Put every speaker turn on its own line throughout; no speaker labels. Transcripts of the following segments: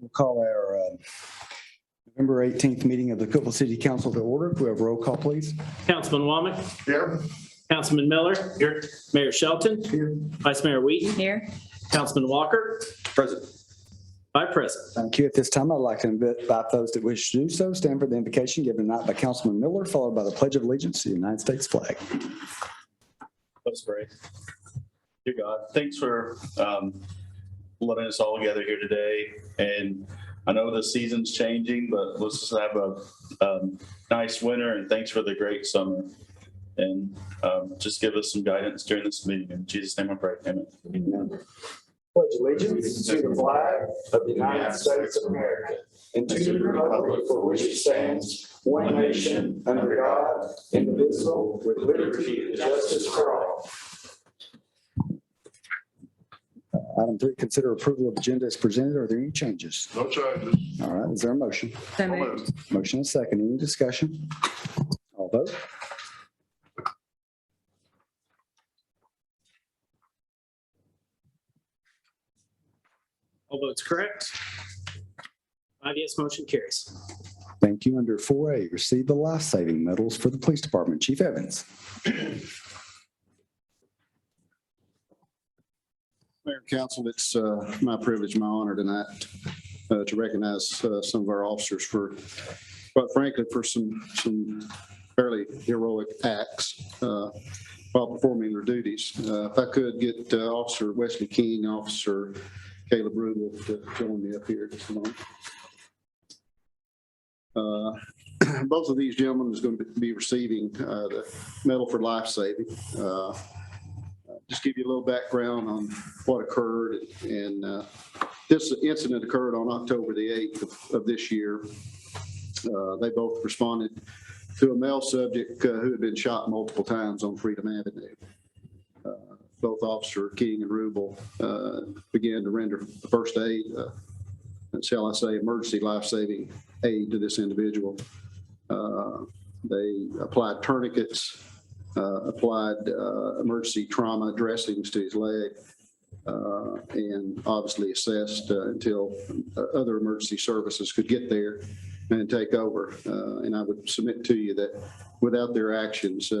We'll call our November 18th meeting of the Cookeville City Council to order. We have a roll call, please.
Councilman Womack.
Here.
Councilman Miller.
Here.
Mayor Shelton.
Here.
Vice Mayor Wheaton.
Here.
Councilman Walker.
Present.
By President.
Thank you. At this time, I'd like to invite those that wish to do so stand for the invocation given tonight by Councilman Miller, followed by the Pledge of Allegiance to the United States flag.
Let's pray. Dear God, thanks for letting us all gather here today. And I know the season's changing, but let's just have a nice winter, and thanks for the great summer. And just give us some guidance during this meeting. In Jesus' name I pray. Amen.
Amen. Pledge allegiance to the flag of the United States of America and to the republic for which it stands, one nation, under God, indivisible, with liberty and justice for all. Item 3, consider approval of agenda as presented. Are there any changes?
No changes.
All right, is there a motion?
So moved.
Motion and second. Any discussion? All vote.
All votes correct. 5 yes, motion carries.
Thank you. Under 4A, receive the life-saving medals for the police department. Chief Evans.
Mayor and Council, it's my privilege, my honor tonight to recognize some of our officers for, quite frankly, for some fairly heroic acts while performing their duties. If I could get Officer Wesley King, Officer Caleb Rudel to join me up here just a moment. Both of these gentlemen is going to be receiving the Medal for Life Saving. Just give you a little background on what occurred. And this incident occurred on October the 8th of this year. They both responded to a male subject who had been shot multiple times on Freedom Avenue. Both Officer King and Rubel began to render the first aid, shall I say, emergency life-saving aid to this individual. They applied tourniquets, applied emergency trauma dressings to his leg, and obviously assessed until other emergency services could get there and take over. And I would submit to you that without their actions,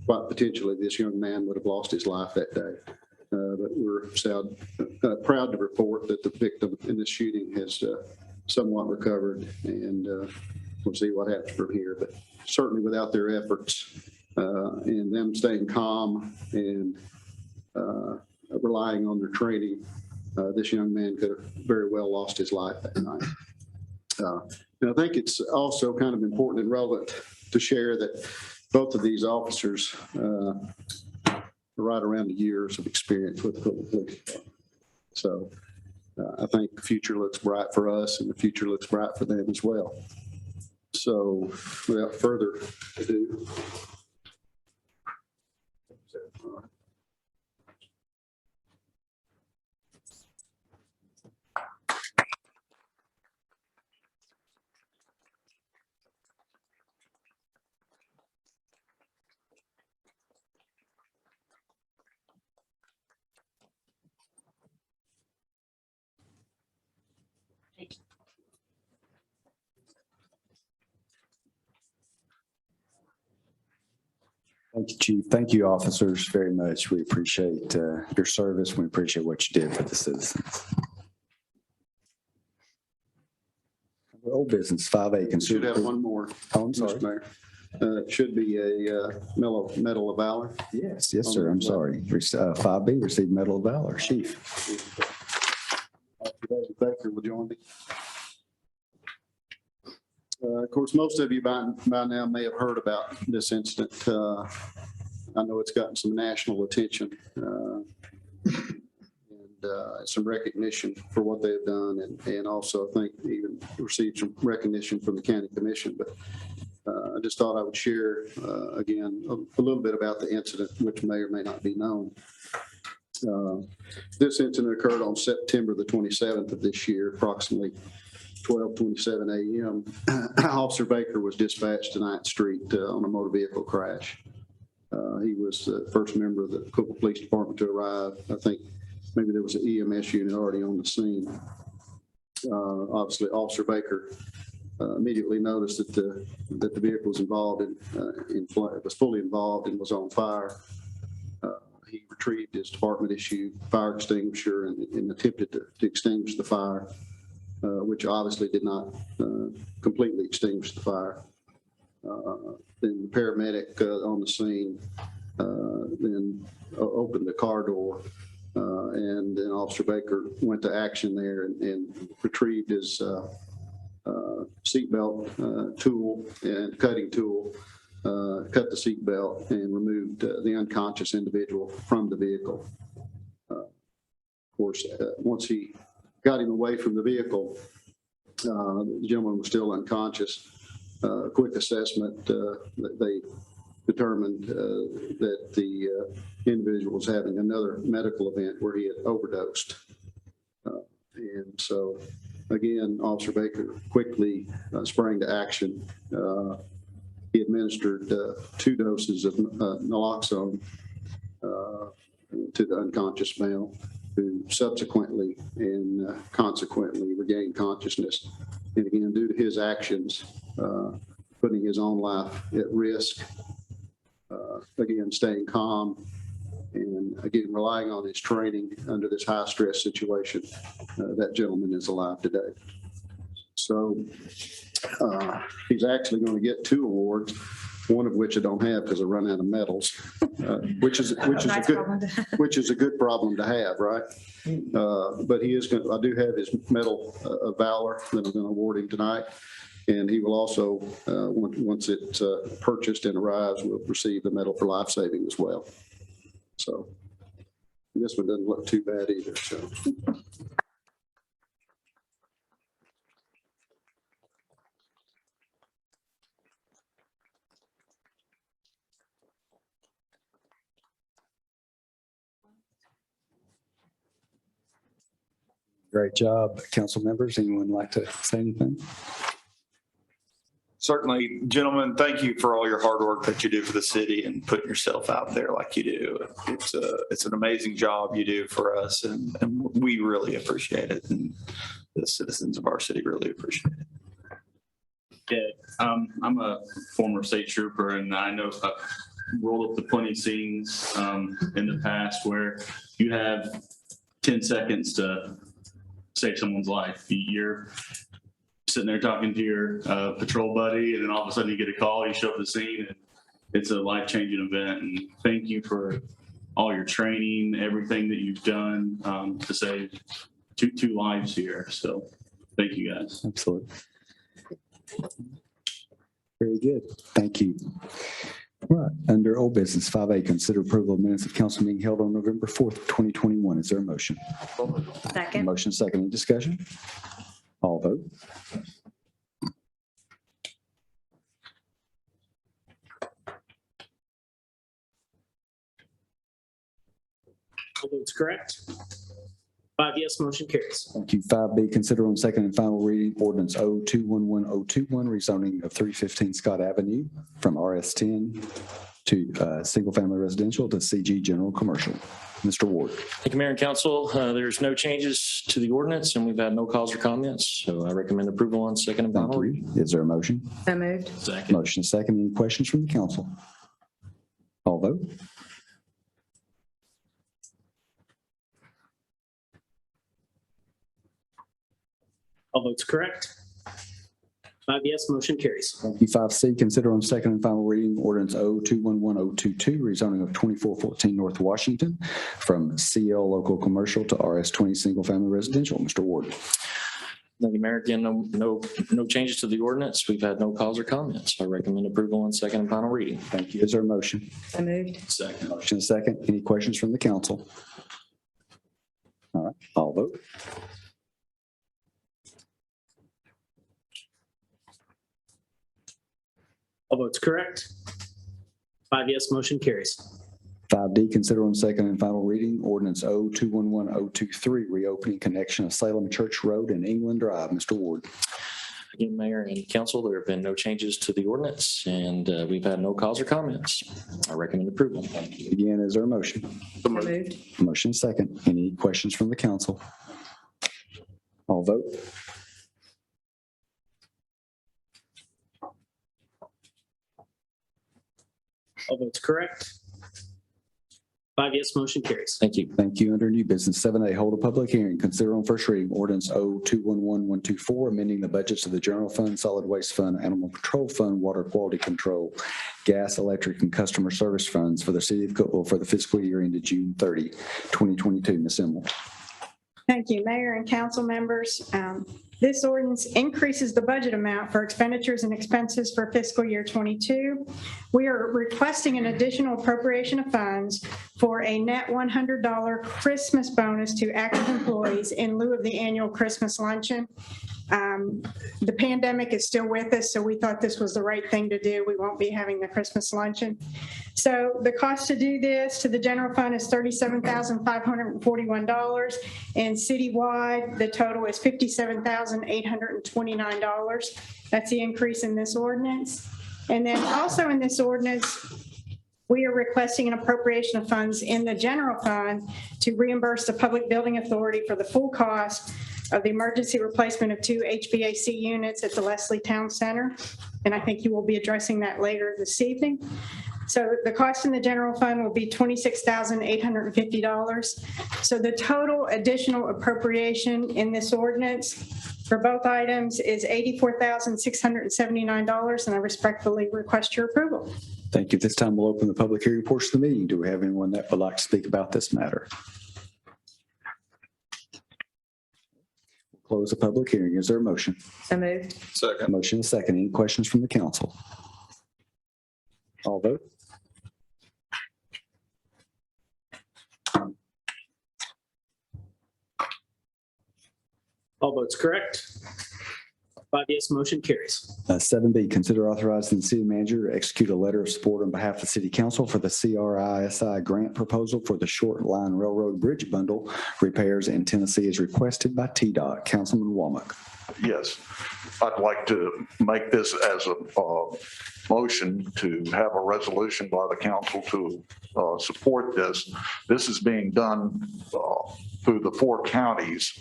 quite potentially this young man would have lost his life that day. But we're proud to report that the victim in this shooting has somewhat recovered, and we'll see what happens from here. But certainly without their efforts and them staying calm and relying on their training, this young man could have very well lost his life that night. And I think it's also kind of important and relevant to share that both of these officers are right around the years of experience with the Cookeville Police Department. So I think the future looks bright for us, and the future looks bright for them as well. So without further ado,
Thank you, Chief. Thank you, officers, very much. We appreciate your service. We appreciate what you did for the citizens. Old business, 5A.
we should have one more.
Oh, I'm sorry.
Mr. Mayor. It should be a Medal of Valor.
Yes, sir. I'm sorry. 5B, receive Medal of Valor. Chief.
Baker will join me. Of course, most of you by now may have heard about this incident. I know it's gotten some national attention and some recognition for what they've done, and also I think even received some recognition from the county commission. But I just thought I would share again a little bit about the incident, which may or may not be known. This incident occurred on September the 27th of this year, approximately 12:27 a.m. Officer Baker was dispatched to 9th Street on a motor vehicle crash. He was the first member of the Cookeville Police Department to arrive. I think maybe there was an EMS unit already on the scene. Obviously, Officer Baker immediately noticed that the vehicle was involved was fully involved and was on fire. He retrieved his department issued fire extinguisher and attempted to extinguish the fire, which obviously did not completely extinguish the fire. Then the paramedic on the scene then opened the car door, and then Officer Baker went to action there and retrieved his seatbelt tool and cutting tool, cut the seatbelt and removed the unconscious individual from the vehicle. Of course, once he got him away from the vehicle, the gentleman was still unconscious. Quick assessment, they determined that the individual was having another medical event where he had overdosed. And so, again, Officer Baker quickly sprang to action. He administered 2 doses of naloxone to the unconscious male, who subsequently and consequently regained consciousness. And again, due to his actions, putting his own life at risk, again, staying calm, and again, relying on his training under this high stress situation, that gentleman is alive today. So he's actually going to get 2 awards, one of which I don't have because I run out of medals, which is a good problem to have, right? But he is going. I do have his medal of Valor that I'm going to award him tonight, and he will also, once it's purchased and arrives, will receive the medal for life saving as well. So this one doesn't look too bad either. So.
Great job, council members. Anyone like to say anything?
Certainly, gentlemen, thank you for all your hard work that you do for the city and putting yourself out there like you do. It's an amazing job you do for us, and we really appreciate it. And the citizens of our city really appreciate it.
Yeah, I'm a former state trooper, and I know I've rolled up to plenty of scenes in the past where you have 10 seconds to save someone's life. You're sitting there talking to your patrol buddy, and then all of a sudden you get a call, you show up at the scene, and it's a life-changing event. And thank you for all your training, everything that you've done to save two lives here. So thank you, guys.
Absolutely. Very good. Thank you. All right. Under old business 5A, consider approval of minutes of council meeting held on November 4th, 2021. Is there a motion?
Second.
Motion second. Any discussion? All vote.
All votes correct. 5 yes, motion carries.
Thank you. 5B, consider on second and final reading ordinance 0211-021, rezoning of 315 Scott Avenue from RS10 to single-family residential to CG general commercial. Mr. Ward.
Thank you, Mayor and Council. There's no changes to the ordinance, and we've had no calls or comments, so I recommend approval on second and
Thank
final
you.
reading.
Is there a motion?
So moved.
Second.
Motion second. Any questions from the council? All vote.
All votes correct. 5 yes, motion carries.
Thank you. 5C, consider on second and final reading ordinance 0211-022, rezoning of 2414 North Washington from CL local commercial to RS20 single family residential. Mr. Ward.
Thank you, Mayor. Again, no changes to the ordinance. We've had no calls or comments. I recommend approval on second and final reading.
Thank you. Is there a motion?
So moved.
Second.
Motion second. Any questions from the council? All right, I'll vote.
All votes correct. 5 yes, motion carries.
5D, consider on second and final reading ordinance 0211-023, reopening connection of Salem Church Road and England Drive. Mr. Ward.
Again, Mayor and Council, there have been no changes to the ordinance, and we've had no calls or comments. I recommend approval.
Again, is there a motion?
So moved.
Motion second. Any questions from the council? All vote.
All votes correct. 5 yes, motion carries.
Thank you.
Thank you. Under new business, 7A, hold a public hearing. Consider on first reading ordinance 0211-124, amending the budgets of the General Fund, Solid Waste Fund, Animal Control Fund, Water Quality Control, Gas, Electric, and Customer Service Funds for the city of Cookeville for the fiscal year ended June 30, 2022. Ms. Emmel.
Thank you, Mayor and council members. This ordinance increases the budget amount for expenditures and expenses for fiscal year '22. We are requesting an additional appropriation of funds for a net $100 Christmas bonus to active employees in lieu of the annual Christmas luncheon. The pandemic is still with us, so we thought this was the right thing to do. We won't be having the Christmas luncheon. So the cost to do this to the general fund is $37,541, and citywide, the total is $57,829. That's the increase in this ordinance. And then also in this ordinance, we are requesting an appropriation of funds in the general fund to reimburse the Public Building Authority for the full cost of the emergency replacement of 2 HVAC units at the Leslie Town Center. And I think you will be addressing that later this evening. So the cost in the general fund will be $26,850. So the total additional appropriation in this ordinance for both items is $84,679, and I respectfully request your approval.
Thank you. At this time, we'll open the public hearing portion of the meeting. Do we have anyone that would like to speak about this matter? Close the public hearing. Is there a motion?
So moved.
Second.
Motion is second. Any questions from the council? All vote.
All votes correct. 5 yes, motion carries.
7B, consider authorizing the city manager to execute a letter of support on behalf of the city council for the CRISI grant proposal for the Short Line Railroad Bridge Bundle repairs in Tennessee as requested by TDOT. Councilman Womack.
Yes, I'd like to make this as a motion to have a resolution by the council to support this. This is being done through the 4 counties,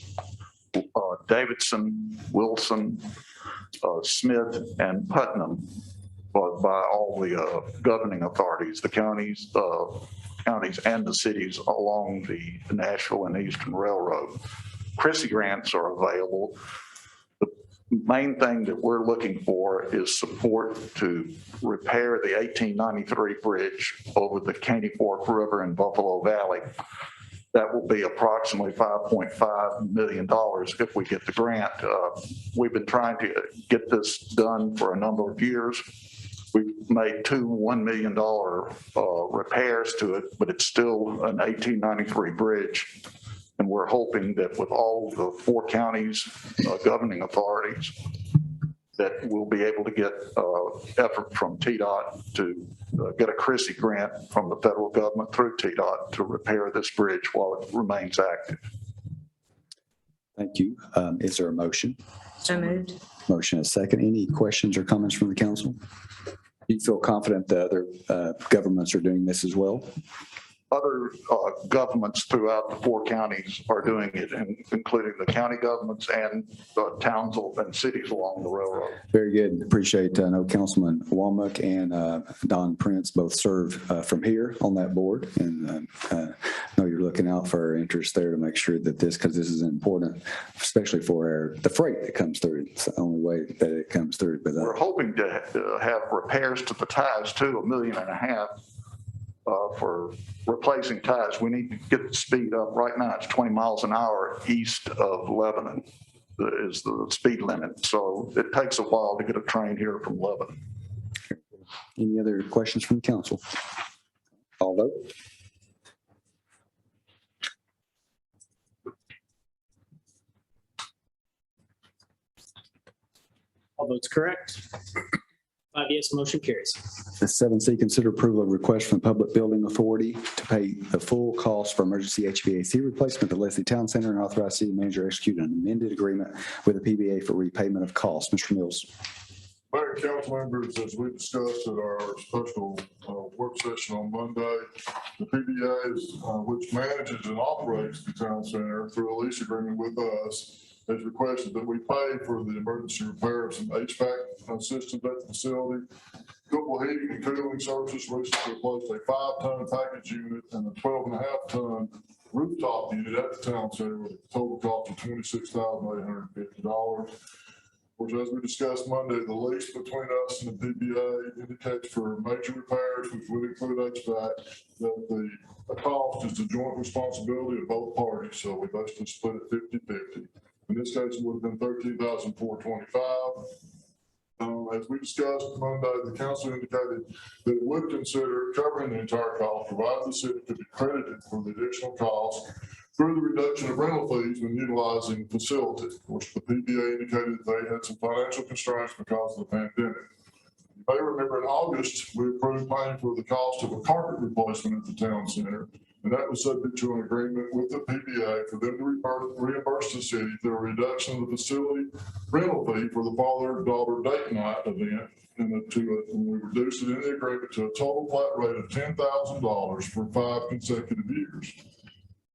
Davidson, Wilson, Smith, and Putnam, by all the governing authorities, the counties and the cities along the Nashville and Eastern Railroad. Chrissy grants are available. The main thing that we're looking for is support to repair the 1893 bridge over the Caney Fork River in Buffalo Valley. That will be approximately $5.5 million if we get the grant. We've been trying to get this done for a number of years. We've made 2 $1 million repairs to it, but it's still an 1893 bridge. And we're hoping that with all the 4 counties governing authorities, that we'll be able to get effort from TDOT to get a Chrissy grant from the federal government through TDOT to repair this bridge while it remains active.
Thank you. Is there a motion?
So moved.
Motion is second. Any questions or comments from the council? Do you feel confident the other governments are doing this as well?
Other governments throughout the 4 counties are doing it, including the county governments and towns and cities along the railroad.
Very good. Appreciate, I know Councilman Womack and Don Prince both serve from here on that board. And I know you're looking out for our interest there to make sure that because this is important, especially for the freight that comes through. It's the only way that it comes through. But
we're hoping to have repairs to the ties too, $1.5 million. For replacing ties, we need to get the speed up. Right now, it's 20 miles an hour east of Lebanon is the speed limit. So it takes a while to get a train here from Lebanon.
Any other questions from the council? All vote.
All votes correct. 5 yes, motion carries.
The 7C, consider approval of request from the Public Building Authority to pay the full cost for emergency HVAC replacement at the Leslie Town Center and authorize city manager to execute an amended agreement with the PBA for repayment of costs. Mr. Mills.
Mayor and council members, as we discussed at our special work session on Monday, the PBA, which manages and operates the town center through a lease agreement with us, has requested that we pay for the emergency repair of some HVAC systems at the facility. Cookeville Heating and Cooling Services recently replaced a 5-ton package unit and a 12.5-ton rooftop unit at the town center with a total cost of $26,850. Of course, as we discussed Monday, the lease between us and the PBA indicates for major repairs, which would include HVAC, that the cost is the joint responsibility of both parties. So we basically split it 50-50. In this case, it would have been $13,425. As we discussed Monday, the council indicated that it would consider covering the entire cost, provided the city could be credited for the additional cost through the reduction of rental fees when utilizing the facility, which the PBA indicated they had some financial constraints because of the pandemic. You may remember in August, we approved paying for the cost of a carpet replacement at the town center, and that was subject to an agreement with the PBA for them to reimburse the city through a reduction of the facility rental fee for the father-daughter date night event, and we reduced it in the agreement to a total flat rate of $10,000 for 5 consecutive years.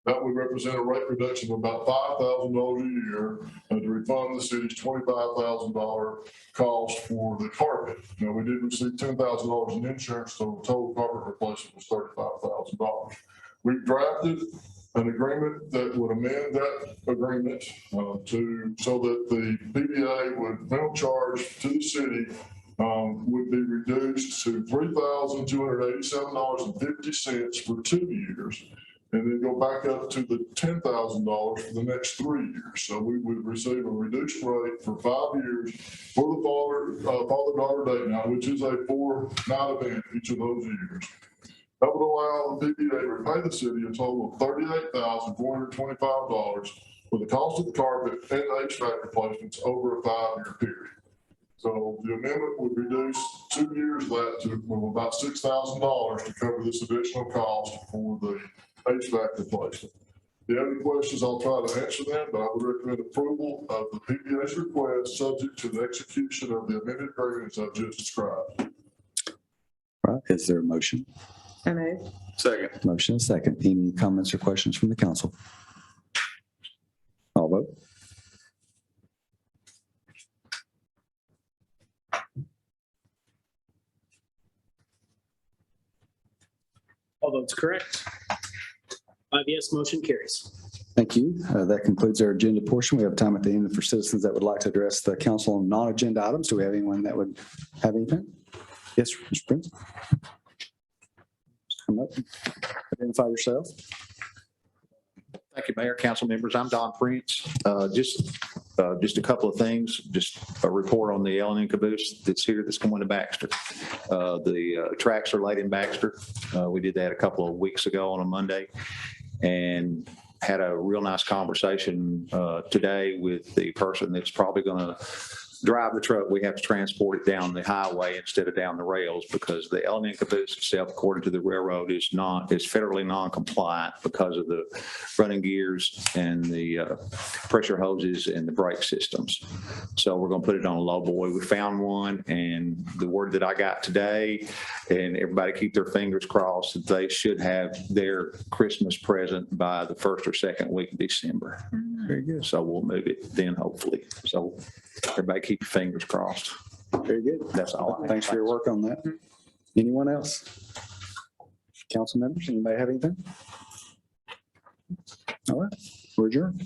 That would represent a rate reduction of about $5,000 a year and to refund the city's $25,000 cost for the carpet. Now, we did receive $10,000 in insurance, so the total carpet replacement was $35,000. We drafted an agreement that would amend that agreement so that the PBA rental charge to the city would be reduced to $3,287.50 for 2 years, and then go back up to the $10,000 for the next 3 years. So we would receive a reduced rate for 5 years for the father-daughter date night, which is a 4-night event each of those years. That would allow the PBA to repay the city a total of $38,425 for the cost of the carpet and HVAC replacements over a 5-year period. So the amendment would reduce 2 years of that to about $6,000 to cover this additional cost for the HVAC replacement. If you have any questions, I'll try to answer them, but I would recommend approval of the PBA's request subject to the execution of the amended agreement as I've just described.
All right, is there a motion?
So moved.
Second.
Motion is second. Any comments or questions from the council? I'll vote.
All votes correct. 5 yes, motion carries.
Thank you. That concludes our agenda portion. We have time at the end for citizens that would like to address the council on non-agenda items. Do we have anyone that would have anything? Yes, Mr. Prince. Come up, identify yourself.
Thank you, Mayor, council members. I'm Don Prince. Just a couple of things, just a report on the L&N caboose that's here that's going to Baxter. The tracks are laid in Baxter. We did that a couple of weeks ago on a Monday and had a real nice conversation today with the person that's probably going to drive the truck. We have to transport it down the highway instead of down the rails because the L&N caboose itself, according to the railroad, is federally non-compliant because of the running gears and the pressure hoses and the brake systems. So we're going to put it on a low boy. We found one, and the word that I got today, and everybody keep their fingers crossed, that they should have their Christmas present by the 1st or 2nd week of December. Very good. So we'll move it then, hopefully. So everybody keep your fingers crossed.
Very good.
That's all.
Thanks for your work on that. Anyone else? Council members, anybody have anything? All right, we're adjourned.